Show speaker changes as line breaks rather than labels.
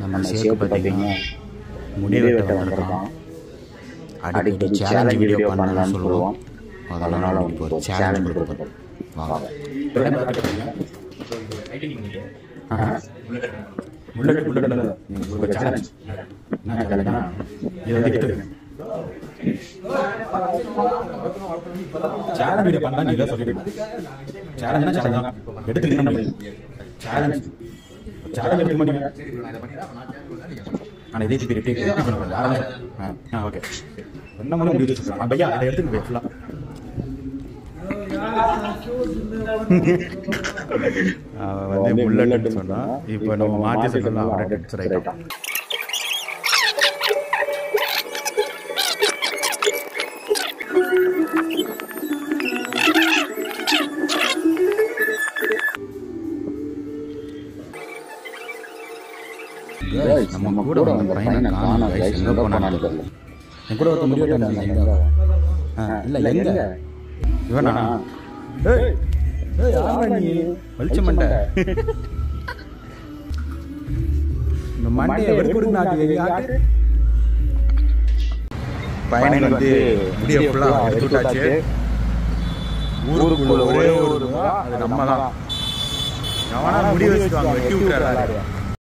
நம்ம ஷேக்கு பார்த்தீங்கன்னா முடி வெட்ட வந்திருக்கோம். அடிக்கடி சேலஞ்ச் வீடியோ பண்ணலாம்னு சொல்லுவோம். அதனால் உங்களுக்கு ஒரு சேலஞ்ச் கொடுப்போம். வாங்க. சேலஞ்ச் வீடியோ பண்ணா நீங்க சொல்லிட்டு சேலஞ்ச் சேலஞ்ச் எடுத்து நம்ம சேலஞ்ச் சேலஞ்ச் எடுக்க மாட்டீங்க. ஆனால் இதே ரிப்பீட் பண்ணுவேன். ஓகே என்ன மாதிரி முடிவு பையா அதை எடுத்துக்க ஃபுல்லாக வந்து முள்ளன்னு சொன்னால் இப்போ நம்ம மாற்றி சொல்லலாம். அவரோட டெக்ஸ்ட் ரைட்டாக நம்ம கூட வந்த பையனை காணோம். எங்கே போனான்னு தெரியல. என் கூட ஒருத்த முடிவு இல்லை எங்க இவனா வலிச்ச மண்டை இந்த மண்டையை வெறுப்பு பையனை வந்து முடிய ஃபுல்லாக எடுத்து விட்டாச்சு. ஊருக்குள்ள ஒரே ஒரு அது நம்ம தான். எவனா முடிவு வச்சுட்டு வாங்க வெட்டி விட்டுறாரு.